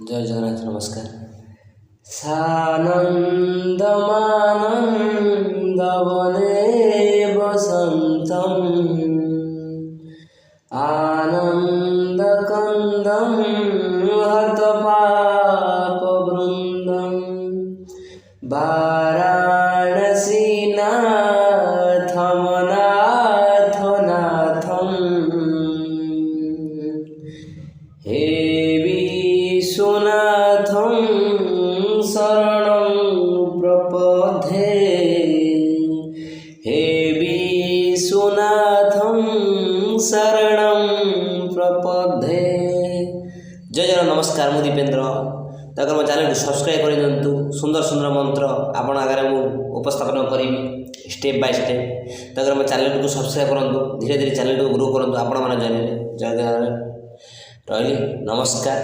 जय जगन्नाथ नमस्कार। सानन्दमानन्दवने वसन्तम् आनन्दकन्दं हतपापवृन्दं वाराणसीनाथमनाथनाथम् हे विश्वनाथं शरणं प्रपद्ये हे विश्वनाथं शरणं प्रपद्ये। जय जगन्नाथ नमस्कार। मु दीपेन्द्र तक मो चैनल सब्सक्राइब कर दिंतु। सुंदर सुंदर मंत्र आपण आगे मु उपस्थापन करी स्टेप बाय स्टेप। तक मो चैनल को सब्सक्राइब करंतु। धीरे धीरे चैनल को ग्रो करंतु आपण मन जय जगन्नाथ रही नमस्कार।